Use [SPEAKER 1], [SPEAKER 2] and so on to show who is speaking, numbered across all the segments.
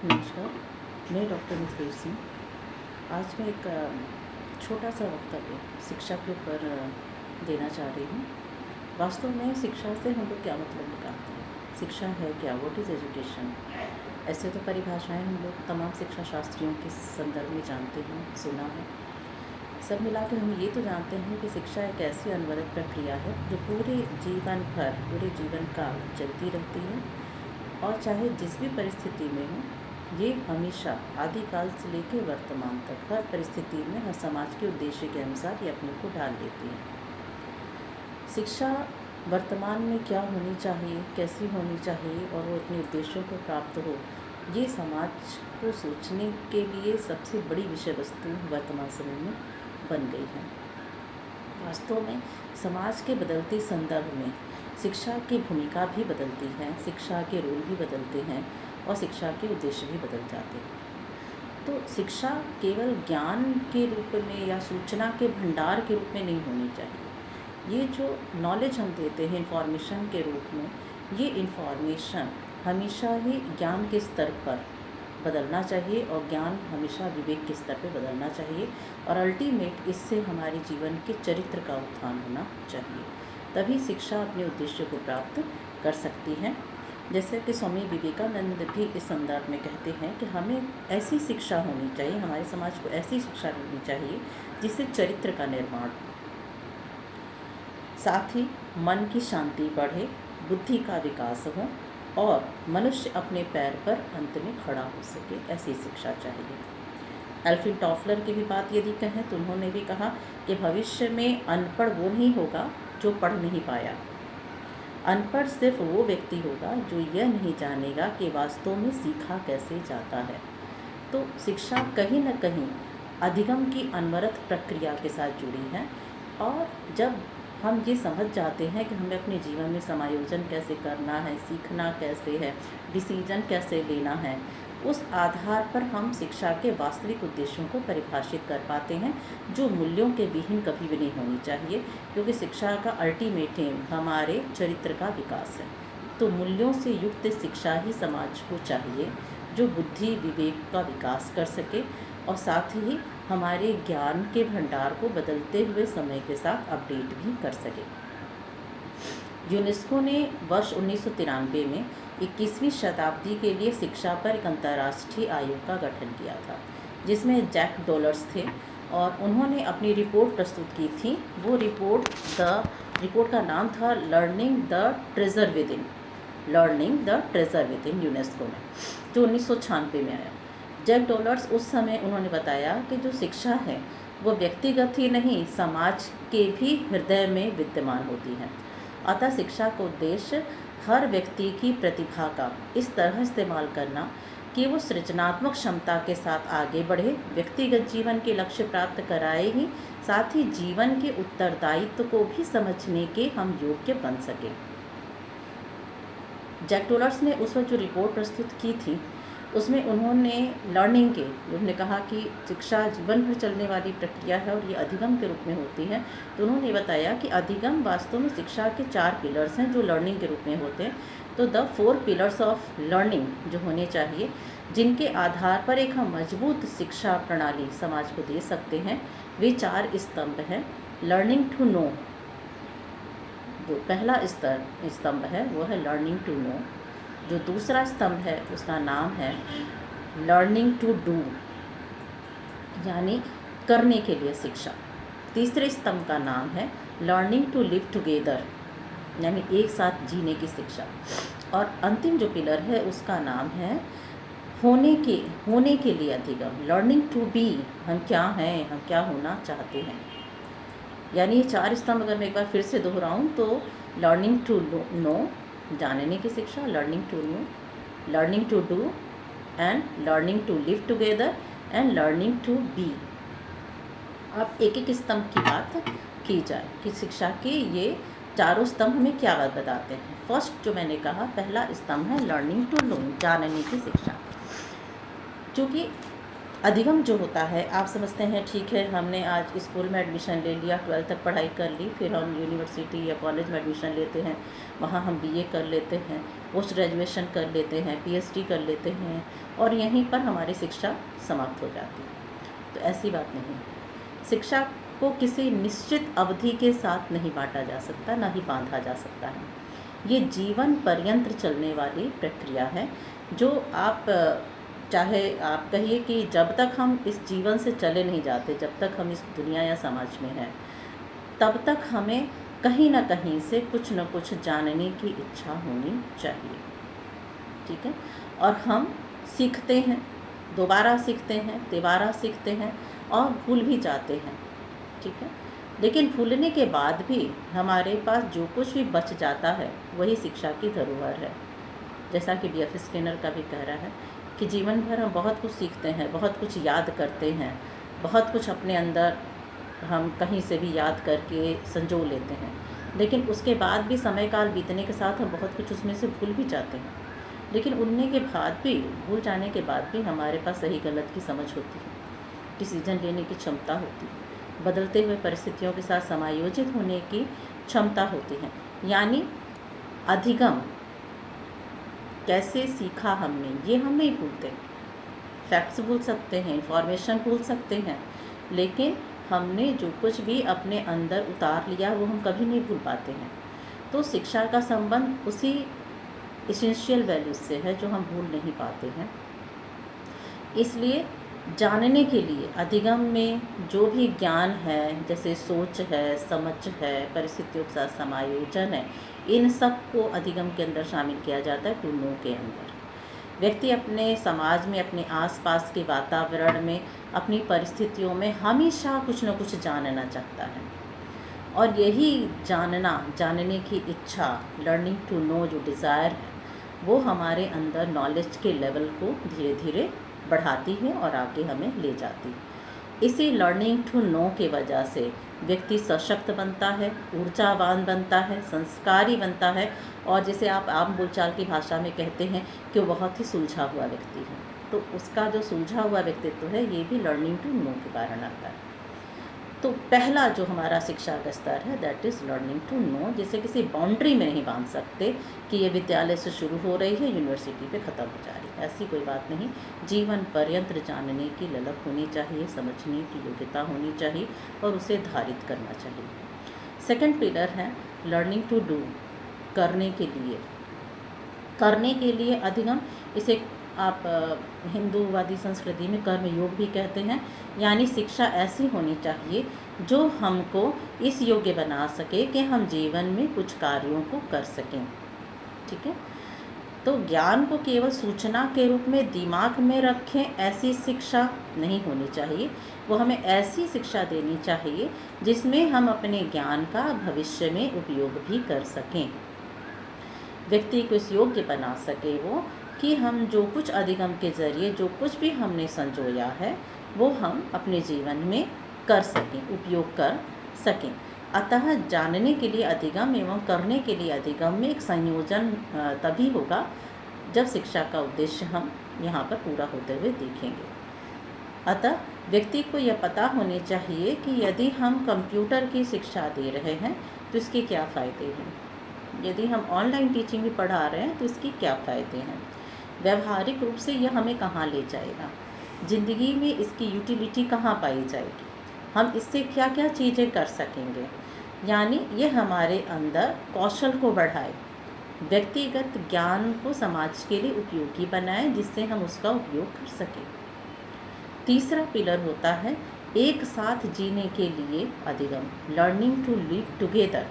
[SPEAKER 1] नमस्कार, मैं डॉक्टर मुकेश सिंह। आज मैं एक छोटा सा वक्तव्य शिक्षा के ऊपर देना चाह रही हूँ। वास्तव में शिक्षा से हम लोग क्या मतलब निकालते हैं? शिक्षा है क्या? What is education? ऐसे तो परिभाषाएं हम लोग तमाम शिक्षा शास्त्रियों के संदर्भ में जानते हैं, सुना है। सब मिला के हम ये तो जानते हैं कि शिक्षा एक ऐसी अनवरत प्रक्रिया है जो पूरे जीवन भर, पूरे जीवन काल चलती रहती है और चाहे जिस भी परिस्थिति में हो, ये हमेशा आदिकाल से लेकर वर्तमान तक हर परिस्थिति में हर समाज के उद्देश्य के अनुसार ये अपने को ढाल लेती है। शिक्षा वर्तमान में क्या होनी चाहिए, कैसी होनी चाहिए और वो अपने उद्देश्यों को प्राप्त हो, ये समाज को सोचने के लिए सबसे बड़ी विषय वस्तु वर्तमान समय में बन गई है। वास्तव में समाज के बदलते संदर्भ में शिक्षा की भूमिका भी बदलती है, शिक्षा के रोल भी बदलते हैं और शिक्षा के उद्देश्य भी बदल जाते हैं। तो शिक्षा केवल ज्ञान के रूप में या सूचना के भंडार के रूप में नहीं होनी चाहिए। ये जो नॉलेज हम देते हैं इंफॉर्मेशन के रूप में, ये इंफॉर्मेशन हमेशा ही ज्ञान के स्तर पर बदलना चाहिए और ज्ञान हमेशा विवेक के स्तर पर बदलना चाहिए और अल्टीमेट इससे हमारे जीवन के चरित्र का उत्थान होना चाहिए। तभी शिक्षा अपने उद्देश्य को प्राप्त कर सकती है। जैसे कि स्वामी विवेकानंद भी इस संदर्भ में कहते हैं कि हमें ऐसी शिक्षा होनी चाहिए, हमारे समाज को ऐसी शिक्षा मिलनी चाहिए जिससे चरित्र का निर्माण हो, साथ ही मन की शांति बढ़े, बुद्धि का विकास हो और मनुष्य अपने पैर पर अंत में खड़ा हो सके, ऐसी शिक्षा चाहिए। एल्फ्रेड टॉफलर की भी बात यदि कहें तो उन्होंने भी कहा कि भविष्य में अनपढ़ वो नहीं होगा जो पढ़ नहीं पाया, अनपढ़ सिर्फ वो व्यक्ति होगा जो यह नहीं जानेगा कि वास्तव में सीखा कैसे जाता है। तो शिक्षा कहीं न कहीं अधिगम की अनवरत प्रक्रिया के साथ जुड़ी है और जब हम ये समझ जाते हैं कि हमें अपने जीवन में समायोजन कैसे करना है, सीखना कैसे है, डिसीजन कैसे लेना है, उस आधार पर हम शिक्षा के वास्तविक उद्देश्यों को परिभाषित कर पाते हैं, जो मूल्यों के विहीन कभी भी नहीं होनी चाहिए, क्योंकि शिक्षा का अल्टीमेट एम हमारे चरित्र का विकास है। तो मूल्यों से युक्त शिक्षा ही समाज को चाहिए जो बुद्धि विवेक का विकास कर सके और साथ ही हमारे ज्ञान के भंडार को बदलते हुए समय के साथ अपडेट भी कर सके। यूनेस्को ने वर्ष 1993 में 21वीं शताब्दी के लिए शिक्षा पर एक अंतर्राष्ट्रीय आयोग का गठन किया था, जिसमें जैक डोलर्स थे और उन्होंने अपनी रिपोर्ट प्रस्तुत की थी। वो रिपोर्ट का नाम था learning the treasure with in, UNESCO में, जो 1996 में आया। जैक डोलर्स उस समय उन्होंने बताया कि जो शिक्षा है वो व्यक्तिगत ही नहीं, समाज के भी हृदय में विद्यमान होती है। अतः शिक्षा का उद्देश्य हर व्यक्ति की प्रतिभा का इस तरह इस्तेमाल करना कि वो सृजनात्मक क्षमता के साथ आगे बढ़े, व्यक्तिगत जीवन के लक्ष्य प्राप्त कराए ही साथ ही जीवन के उत्तरदायित्व को भी समझने के हम योग्य बन सके। जैक डोलर्स ने उस वक्त जो रिपोर्ट प्रस्तुत की थी उसमें उन्होंने उन्होंने कहा कि शिक्षा जीवन भर चलने वाली प्रक्रिया है और ये अधिगम के रूप में होती है। तो उन्होंने बताया कि अधिगम वास्तव में शिक्षा के 4 पिलर्स हैं जो लर्निंग के रूप में होते हैं। तो द 4 पिलर्स ऑफ लर्निंग जो होने चाहिए, जिनके आधार पर एक हम मजबूत शिक्षा प्रणाली समाज को दे सकते हैं, वे 4 स्तंभ हैं। लर्निंग टू नो, जो पहला स्तंभ है वो है लर्निंग टू नो। जो दूसरा स्तंभ है उसका नाम है लर्निंग टू डू, यानी करने के लिए शिक्षा। तीसरे स्तंभ का नाम है लर्निंग टू लिव टुगेदर, यानी एक साथ जीने की शिक्षा। और अंतिम जो पिलर है उसका नाम है होने के लिए अधिगम, लर्निंग टू बी, हम क्या हैं, हम क्या होना चाहते हैं। यानी ये 4 स्तंभ अगर मैं एक बार फिर से दोहराऊं तो लर्निंग टू नो, जानने की शिक्षा, learning to know, learning to do and learning to live together and learning to be. अब एक एक स्तंभ की बात की जाए कि शिक्षा के ये चारों स्तंभ हमें क्या बात बताते हैं। फर्स्ट जो मैंने कहा, पहला स्तंभ है लर्निंग टू नो, जानने की शिक्षा। चूँकि अधिगम जो होता है, आप समझते हैं ठीक है हमने आज स्कूल में एडमिशन ले लिया, 12th तक पढ़ाई कर ली, फिर हम यूनिवर्सिटी या कॉलेज में एडमिशन लेते हैं, वहाँ हम बीए कर लेते हैं, पोस्ट ग्रेजुएशन कर लेते हैं, पीएचडी कर लेते हैं और यहीं पर हमारी शिक्षा समाप्त हो जाती है। तो ऐसी बात नहीं है। शिक्षा को किसी निश्चित अवधि के साथ नहीं बांटा जा सकता, ना ही बांधा जा सकता है। ये जीवन पर्यंत चलने वाली प्रक्रिया है, जो आप चाहे आप कहिए कि जब तक हम इस जीवन से चले नहीं जाते, जब तक हम इस दुनिया या समाज में हैं, तब तक हमें कहीं ना कहीं से कुछ न कुछ जानने की इच्छा होनी चाहिए। ठीक है, और हम सीखते हैं, दोबारा सीखते हैं, तिबारा सीखते हैं और भूल भी जाते हैं। ठीक है, लेकिन भूलने के बाद भी हमारे पास जो कुछ भी बच जाता है वही शिक्षा की धरोहर है। जैसा कि B.F. स्किनर का भी कह रहा है कि जीवन भर हम बहुत कुछ सीखते हैं, बहुत कुछ याद करते हैं, बहुत कुछ अपने अंदर हम कहीं से भी याद करके संजो लेते हैं, लेकिन उसके बाद भी समय काल बीतने के साथ हम बहुत कुछ उसमें से भूल भी जाते हैं। लेकिन उड़ने के बाद भी, भूल जाने के बाद भी हमारे पास सही गलत की समझ होती है, डिसीजन लेने की क्षमता होती है, बदलते हुए परिस्थितियों के साथ समायोजित होने की क्षमता होती है। यानी अधिगम कैसे सीखा हमने, ये हम नहीं भूलते। फैक्ट्स भूल सकते हैं, इंफॉर्मेशन भूल सकते हैं, लेकिन हमने जो कुछ भी अपने अंदर उतार लिया वो हम कभी नहीं भूल पाते हैं। तो शिक्षा का संबंध उसी एसेंशियल वैल्यूज से है जो हम भूल नहीं पाते हैं। इसलिए जानने के लिए अधिगम में जो भी ज्ञान है, जैसे सोच है, समझ है, परिस्थितियों के साथ समायोजन है, इन सब को अधिगम के अंदर शामिल किया जाता है, टू नो के अंदर। व्यक्ति अपने समाज में, अपने आसपास के वातावरण में, अपनी परिस्थितियों में हमेशा कुछ न कुछ जानना चाहता है, और यही जानने की इच्छा, लर्निंग टू नो जो डिज़ायर है, वो हमारे अंदर नॉलेज के लेवल को धीरे धीरे बढ़ाती है और आगे हमें ले जाती है। इसी लर्निंग टू नो की वजह से व्यक्ति सशक्त बनता है, ऊर्जावान बनता है, संस्कारी बनता है, और जिसे आप आम बोलचाल की भाषा में कहते हैं कि वो बहुत ही सुलझा हुआ व्यक्ति है। तो उसका जो सुलझा हुआ व्यक्तित्व है, ये भी लर्निंग टू नो के कारण आता है। तो पहला जो हमारा शिक्षा का स्तर है, that is learning to know, जिसे किसी बाउंड्री में नहीं बांध सकते कि ये विद्यालय से शुरू हो रही है, यूनिवर्सिटी पे ख़त्म हो जा रही है, ऐसी कोई बात नहीं। जीवन पर्यंत जानने की ललक होनी चाहिए, समझने की योग्यता होनी चाहिए और उसे धारित करना चाहिए। सेकंड पिलर है लर्निंग टू डू, करने के लिए अधिगम। इसे आप हिंदूवादी संस्कृति में कर्म योग भी कहते हैं। यानी शिक्षा ऐसी होनी चाहिए जो हमको इस योग्य बना सके कि हम जीवन में कुछ कार्यों को कर सकें। ठीक है, तो ज्ञान को केवल सूचना के रूप में दिमाग में रखें, ऐसी शिक्षा नहीं होनी चाहिए। वो हमें ऐसी शिक्षा देनी चाहिए जिसमें हम अपने ज्ञान का भविष्य में उपयोग भी कर सकें, व्यक्ति को इस योग्य बना सके वो कि हम जो कुछ अधिगम के ज़रिए जो कुछ भी हमने संजोया है वो हम अपने जीवन में कर सकें, उपयोग कर सकें। अतः जानने के लिए अधिगम एवं करने के लिए अधिगम में एक संयोजन तभी होगा जब शिक्षा का उद्देश्य हम यहाँ पर पूरा होते हुए देखेंगे। अतः व्यक्ति को यह पता होने चाहिए कि यदि हम कंप्यूटर की शिक्षा दे रहे हैं तो इसके क्या फ़ायदे हैं, यदि हम ऑनलाइन टीचिंग भी पढ़ा रहे हैं तो इसके क्या फ़ायदे हैं, व्यवहारिक रूप से यह हमें कहाँ ले जाएगा, ज़िंदगी में इसकी यूटिलिटी कहाँ पाई जाएगी, हम इससे क्या क्या चीज़ें कर सकेंगे। यानी ये हमारे अंदर कौशल को बढ़ाए, व्यक्तिगत ज्ञान को समाज के लिए उपयोगी बनाए जिससे हम उसका उपयोग कर सकें। तीसरा पिलर होता है एक साथ जीने के लिए अधिगम, लर्निंग टू लिव टुगेदर।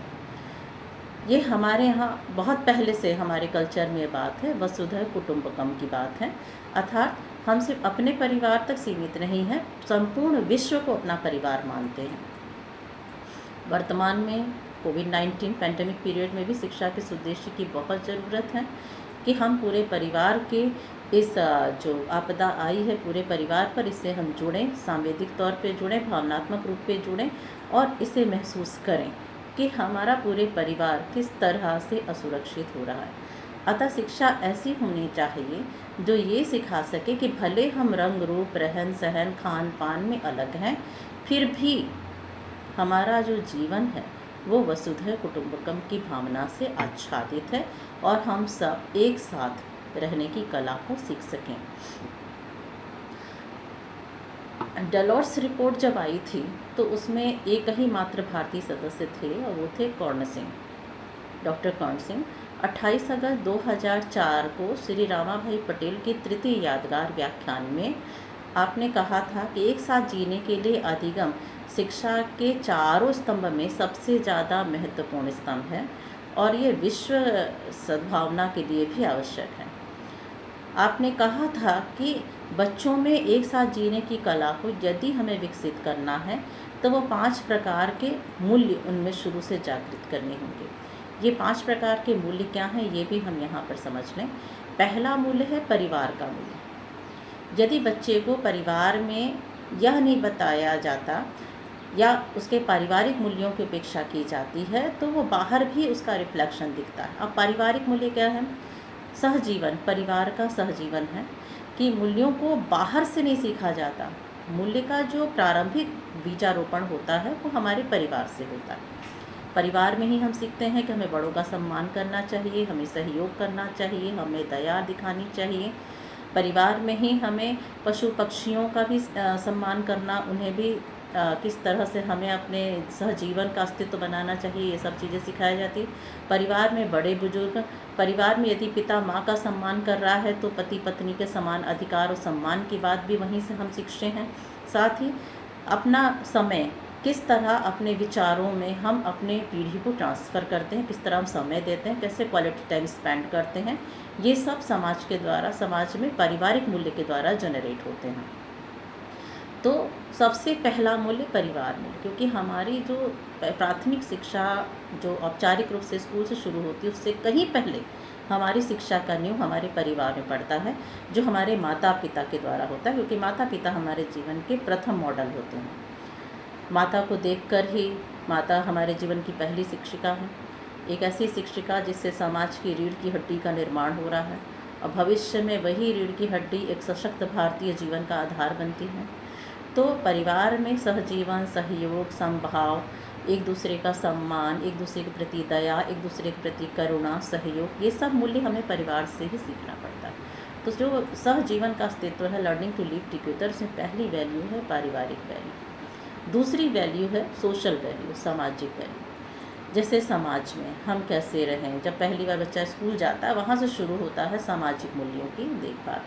[SPEAKER 1] ये हमारे यहाँ बहुत पहले से हमारे कल्चर में बात है, वसुधैव कुटुंबकम की बात है। अर्थात हम सिर्फ अपने परिवार तक सीमित नहीं हैं, संपूर्ण विश्व को अपना परिवार मानते हैं। वर्तमान में कोविड-19 पैंडेमिक पीरियड में भी शिक्षा के इस उद्देश्य की बहुत ज़रूरत है कि हम पूरे परिवार के इस जो आपदा आई है पूरे परिवार पर, इससे हम जुड़ें, सांवेदिक तौर पे जुड़ें, भावनात्मक रूप पे जुड़ें और इसे महसूस करें कि हमारा पूरे परिवार किस तरह से असुरक्षित हो रहा है। अतः शिक्षा ऐसी होनी चाहिए जो ये सिखा सके कि भले हम रंग रूप, रहन सहन, खान पान में अलग हैं, फिर भी हमारा जो जीवन है वो वसुधैव कुटुंबकम की भावना से आच्छादित है और हम सब एक साथ रहने की कला को सीख सकें। डेलोर्स रिपोर्ट जब आई थी तो उसमें एक ही मात्र भारतीय सदस्य थे और वो थे कर्ण सिंह, डॉक्टर कर्ण सिंह। 28 अगस्त 2004 को श्री रामाभाई पटेल के तृतीय यादगार व्याख्यान में आपने कहा था कि एक साथ जीने के लिए अधिगम शिक्षा के चारों स्तंभ में सबसे ज़्यादा महत्वपूर्ण स्तंभ है और ये विश्व सद्भावना के लिए भी आवश्यक है। आपने कहा था कि बच्चों में एक साथ जीने की कला को यदि हमें विकसित करना है तो वो 5 प्रकार के मूल्य उनमें शुरू से जागृत करने होंगे। ये 5 प्रकार के मूल्य क्या हैं ये भी हम यहाँ पर समझ लें। पहला मूल्य है परिवार का मूल्य। यदि बच्चे को परिवार में यह नहीं बताया जाता या उसके पारिवारिक मूल्यों की उपेक्षा की जाती है तो वो बाहर भी उसका रिफ्लेक्शन दिखता है। अब पारिवारिक मूल्य क्या है? सहजीवन, परिवार का सहजीवन है कि मूल्यों को बाहर से नहीं सीखा जाता। मूल्य का जो प्रारंभिक बीजारोपण होता है वो हमारे परिवार से होता है। परिवार में ही हम सीखते हैं कि हमें बड़ों का सम्मान करना चाहिए, हमें सहयोग करना चाहिए, हमें दया दिखानी चाहिए। परिवार में ही हमें पशु पक्षियों का भी सम्मान करना, उन्हें भी किस तरह से हमें अपने सहजीवन का अस्तित्व बनाना चाहिए, ये सब चीज़ें सिखाई जाती। परिवार में बड़े बुजुर्ग, परिवार में यदि पिता माँ का सम्मान कर रहा है तो पति पत्नी के समान अधिकार और सम्मान की बात भी वहीं से हम सीखते हैं। साथ ही अपना समय किस तरह अपने विचारों में हम अपने पीढ़ी को ट्रांसफ़र करते हैं, किस तरह हम समय देते हैं, कैसे क्वालिटी टाइम स्पेंड करते हैं, ये सब समाज के द्वारा, समाज में पारिवारिक मूल्य के द्वारा जनरेट होते हैं। तो सबसे पहला मूल्य परिवार मूल्य, क्योंकि हमारी जो प्राथमिक शिक्षा जो औपचारिक रूप से स्कूल से शुरू होती है उससे कहीं पहले हमारी शिक्षा का नींव हमारे परिवार में पड़ता है, जो हमारे माता पिता के द्वारा होता है, क्योंकि माता पिता हमारे जीवन के प्रथम मॉडल होते हैं। माता को देखकर ही, माता हमारे जीवन की पहली शिक्षिका है, एक ऐसी शिक्षिका जिससे समाज की रीढ़ की हड्डी का निर्माण हो रहा है और भविष्य में वही रीढ़ की हड्डी एक सशक्त भारतीय जीवन का आधार बनती है। तो परिवार में सहजीवन, सहयोग, समभाव, एक दूसरे का सम्मान, एक दूसरे के प्रति दया, एक दूसरे के प्रति करुणा, सहयोग, ये सब मूल्य हमें परिवार से ही सीखना पड़ता है। तो जो सहजीवन का अस्तित्व है, लर्निंग टू लिव टुगेदर, उसमें पहली वैल्यू है पारिवारिक वैल्यू। दूसरी वैल्यू है सोशल वैल्यू, सामाजिक वैल्यू। जैसे समाज में हम कैसे रहें, जब पहली बार बच्चा स्कूल जाता है वहाँ से शुरू होता है सामाजिक मूल्यों की देखभाल।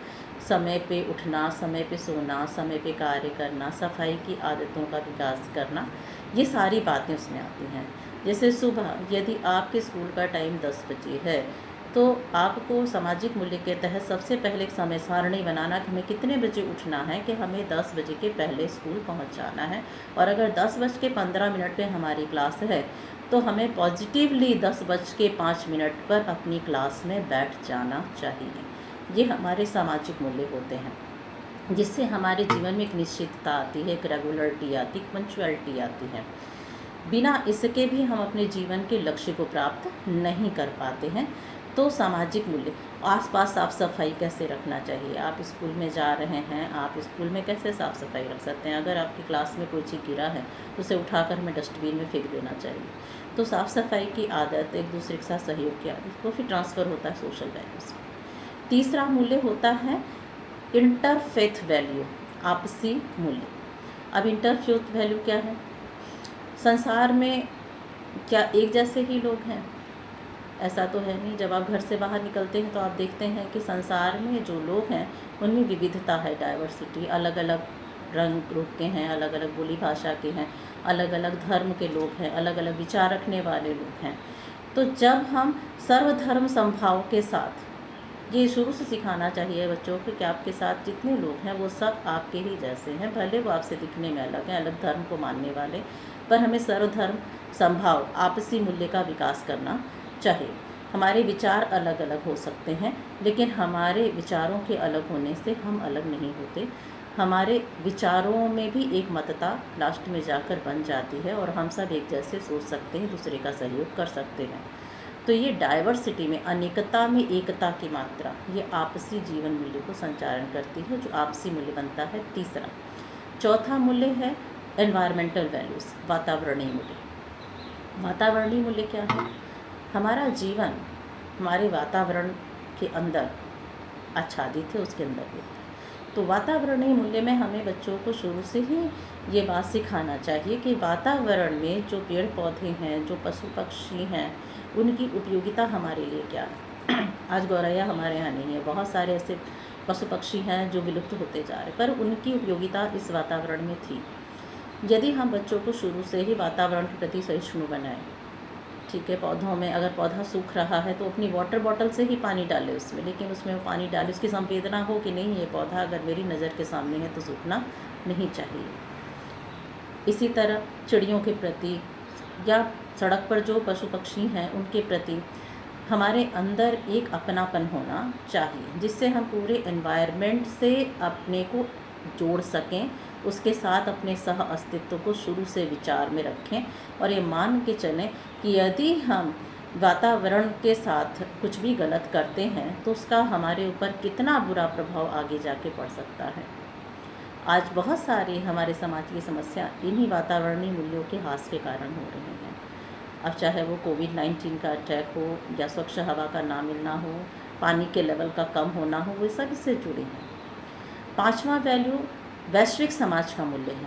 [SPEAKER 1] समय पे उठना, समय पे सोना, समय पे कार्य करना, सफाई की आदतों का विकास करना, ये सारी बातें उसमें आती हैं। जैसे सुबह यदि आपके स्कूल का टाइम 10 बजे है तो आपको सामाजिक मूल्य के तहत सबसे पहले एक समय सारणी बनाना कि हमें कितने बजे उठना है, कि हमें 10 बजे के पहले स्कूल पहुंच जाना है। और अगर 10:15 पे हमारी क्लास है तो हमें पॉजिटिवली 10:05 पर अपनी क्लास में बैठ जाना चाहिए। ये हमारे सामाजिक मूल्य होते हैं, जिससे हमारे जीवन में एक निश्चितता आती है, एक रेगुलरिटी आती है, पंक्चुअलिटी आती है। बिना इसके भी हम अपने जीवन के लक्ष्य को प्राप्त नहीं कर पाते हैं। तो सामाजिक मूल्य, आसपास साफ सफाई कैसे रखना चाहिए, आप स्कूल में जा रहे हैं, आप स्कूल में कैसे साफ़ सफाई रख सकते हैं। अगर आपकी क्लास में कोई चीज़ गिरा है तो उसे उठाकर हमें डस्टबिन में फेंक देना चाहिए। तो साफ़ सफाई की आदत, एक दूसरे के साथ सहयोग की आदत, वो फिर ट्रांसफ़र होता है सोशल वैल्यूज़। तीसरा मूल्य होता है इंटरफेथ वैल्यू, आपसी मूल्य। अब इंटरफेथ वैल्यू क्या है? संसार में क्या एक जैसे ही लोग हैं? ऐसा तो है नहीं। जब आप घर से बाहर निकलते हैं तो आप देखते हैं कि संसार में जो लोग हैं उनमें विविधता है, डाइवर्सिटी, अलग अलग रंग रूप के हैं, अलग अलग बोली भाषा के हैं, अलग अलग धर्म के लोग हैं, अलग अलग विचार रखने वाले लोग हैं। तो जब हम सर्वधर्म समभाव के साथ, ये शुरू से सिखाना चाहिए बच्चों को कि आपके साथ जितने लोग हैं वो सब आपके ही जैसे हैं, भले वो आपसे दिखने में अलग हैं, अलग धर्म को मानने वाले, पर हमें सर्वधर्म समभाव, आपसी मूल्य का विकास करना चाहिए। हमारे विचार अलग अलग हो सकते हैं, लेकिन हमारे विचारों के अलग होने से हम अलग नहीं होते। हमारे विचारों में भी एक मतता लास्ट में जाकर बन जाती है और हम सब एक जैसे सोच सकते हैं, दूसरे का सहयोग कर सकते हैं। तो ये डाइवर्सिटी में, अनेकता में एकता की मात्रा, ये आपसी जीवन मूल्य को संचारण करती है, जो आपसी मूल्य बनता है तीसरा। चौथा मूल्य है एनवायरमेंटल वैल्यूज़, वातावरणीय मूल्य। वातावरणीय मूल्य क्या है? हमारा जीवन हमारे वातावरण के अंदर आच्छादित है, उसके अंदर भी। तो वातावरणीय मूल्य में हमें बच्चों को शुरू से ही ये बात सिखाना चाहिए कि वातावरण में जो पेड़ पौधे हैं, जो पशु पक्षी हैं, उनकी उपयोगिता हमारे लिए क्या है। आज गौरैया हमारे यहाँ नहीं है, बहुत सारे ऐसे पशु पक्षी हैं जो विलुप्त होते जा रहे, पर उनकी उपयोगिता इस वातावरण में थी। यदि हम बच्चों को शुरू से ही वातावरण के प्रति सहिष्णु बनाएं, ठीक है, पौधों में अगर पौधा सूख रहा है तो अपनी वाटर बॉटल से ही पानी डालें उसमें, लेकिन उसमें वो पानी डालें, उसकी संवेदना हो कि नहीं ये पौधा अगर मेरी नज़र के सामने है तो सूखना नहीं चाहिए। इसी तरह चिड़ियों के प्रति या सड़क पर जो पशु पक्षी हैं उनके प्रति हमारे अंदर एक अपनापन होना चाहिए, जिससे हम पूरे एनवायरनमेंट से अपने को जोड़ सकें, उसके साथ अपने सह अस्तित्व को शुरू से विचार में रखें और ये मान के चलें कि यदि हम वातावरण के साथ कुछ भी गलत करते हैं तो उसका हमारे ऊपर कितना बुरा प्रभाव आगे जाके पड़ सकता है। आज बहुत सारी हमारे समाज की समस्या इन्हीं वातावरणीय मूल्यों के ह्रास के कारण हो रही हैं। अब चाहे वो कोविड-19 का अटैक हो या स्वच्छ हवा का ना मिलना हो, पानी के लेवल का कम होना हो, वो सब इससे जुड़े हैं। पांचवा वैल्यू वैश्विक समाज का मूल्य है।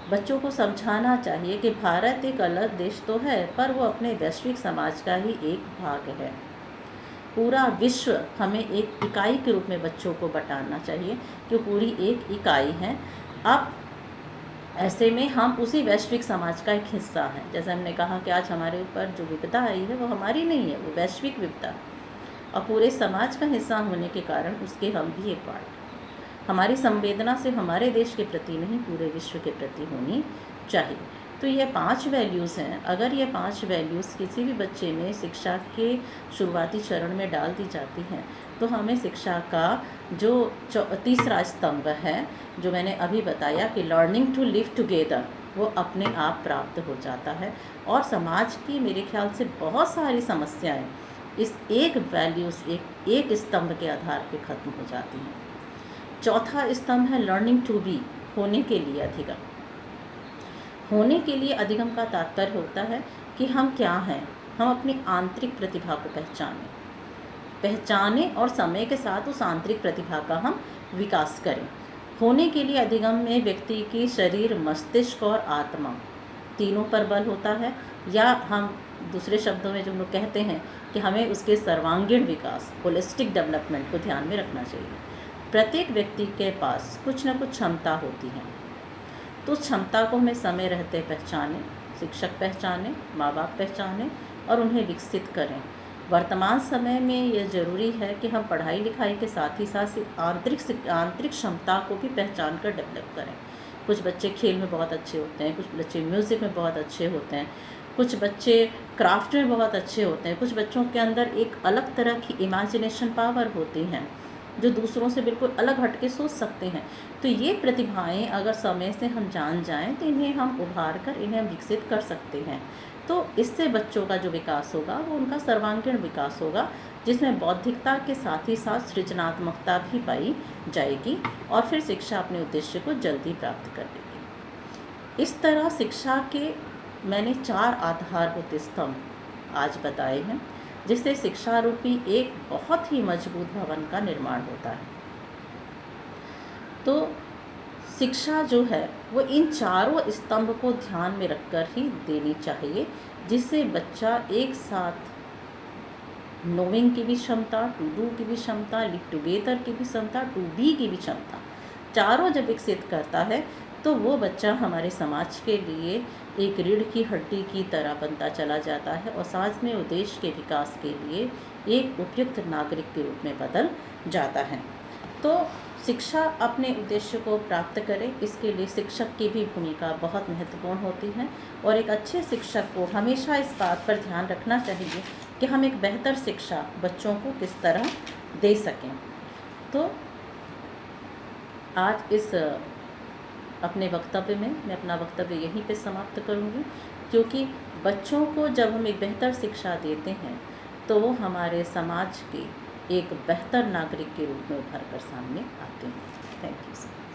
[SPEAKER 1] बच्चों को समझाना चाहिए कि भारत एक अलग देश तो है, पर वो अपने वैश्विक समाज का ही एक भाग है। पूरा विश्व हमें एक इकाई के रूप में बच्चों को बताना चाहिए कि पूरी एक इकाई है। अब ऐसे में हम उसी वैश्विक समाज का एक हिस्सा हैं। जैसे हमने कहा कि आज हमारे ऊपर जो विपदा आई है वो हमारी नहीं है, वो वैश्विक विपदा, और पूरे समाज का हिस्सा होने के कारण उसके हम भी एक पार्ट। हमारी संवेदना से हमारे देश के प्रति नहीं, पूरे विश्व के प्रति होनी चाहिए। तो ये 5 वैल्यूज़ हैं। अगर ये 5 वैल्यूज़ किसी भी बच्चे में शिक्षा के शुरुआती चरण में डाल दी जाती हैं तो हमें शिक्षा का जो तीसरा स्तंभ है, जो मैंने अभी बताया कि लर्निंग टू लिव टुगेदर, वो अपने आप प्राप्त हो जाता है। और समाज की मेरे ख्याल से बहुत सारी समस्याएं इस एक वैल्यूज़, एक स्तंभ के आधार पर ख़त्म हो जाती हैं। चौथा स्तंभ है लर्निंग टू बी, होने के लिए अधिगम। होने के लिए अधिगम का तात्पर्य होता है कि हम क्या हैं, हम अपनी आंतरिक प्रतिभा को पहचानें और समय के साथ उस आंतरिक प्रतिभा का हम विकास करें। होने के लिए अधिगम में व्यक्ति की शरीर, मस्तिष्क और आत्मा तीनों पर बल होता है, या हम दूसरे शब्दों में जो हम लोग कहते हैं कि हमें उसके सर्वांगीण विकास, होलिस्टिक डेवलपमेंट को ध्यान में रखना चाहिए। प्रत्येक व्यक्ति के पास कुछ न कुछ क्षमता होती है, तो उस क्षमता को हमें समय रहते पहचानें, शिक्षक पहचानें, माँ बाप पहचानें और उन्हें विकसित करें। वर्तमान समय में ये ज़रूरी है कि हम पढ़ाई लिखाई के साथ ही साथ आंतरिक क्षमता को भी पहचान कर डेवलप करें। कुछ बच्चे खेल में बहुत अच्छे होते हैं, कुछ बच्चे म्यूज़िक में बहुत अच्छे होते हैं, कुछ बच्चे क्राफ्ट में बहुत अच्छे होते हैं, कुछ बच्चों के अंदर एक अलग तरह की इमेजिनेशन पावर होती हैं जो दूसरों से बिल्कुल अलग हट के सोच सकते हैं। तो ये प्रतिभाएं अगर समय से हम जान जाएं तो इन्हें हम उभार कर इन्हें हम विकसित कर सकते हैं। तो इससे बच्चों का जो विकास होगा वो उनका सर्वांगीण विकास होगा, जिसमें बौद्धिकता के साथ ही साथ सृजनात्मकता भी पाई जाएगी और फिर शिक्षा अपने उद्देश्य को जल्दी प्राप्त कर लेगी। इस तरह शिक्षा के मैंने 4 आधारभूत स्तंभ आज बताए हैं, जिससे शिक्षा रूपी एक बहुत ही मजबूत भवन का निर्माण होता है। तो शिक्षा जो है वो इन चारों स्तंभ को ध्यान में रखकर ही देनी चाहिए, जिससे बच्चा एक साथ नोइंग की भी क्षमता, टू डू की भी क्षमता, लिव टुगेदर की भी क्षमता, टू बी की भी क्षमता, चारों जब विकसित करता है तो वो बच्चा हमारे समाज के लिए एक रीढ़ की हड्डी की तरह बनता चला जाता है और समाज में और देश के विकास के लिए एक उपयुक्त नागरिक के रूप में बदल जाता है। तो शिक्षा अपने उद्देश्य को प्राप्त करे, इसके लिए शिक्षक की भी भूमिका बहुत महत्वपूर्ण होती है और एक अच्छे शिक्षक को हमेशा इस बात पर ध्यान रखना चाहिए कि हम एक बेहतर शिक्षा बच्चों को किस तरह दे सकें। तो आज इस अपने वक्तव्य में मैं अपना वक्तव्य यहीं पे समाप्त करूँगी, क्योंकि बच्चों को जब हम एक बेहतर शिक्षा देते हैं तो वो हमारे समाज के एक बेहतर नागरिक के रूप में उभर कर सामने आते हैं। Thank you sir.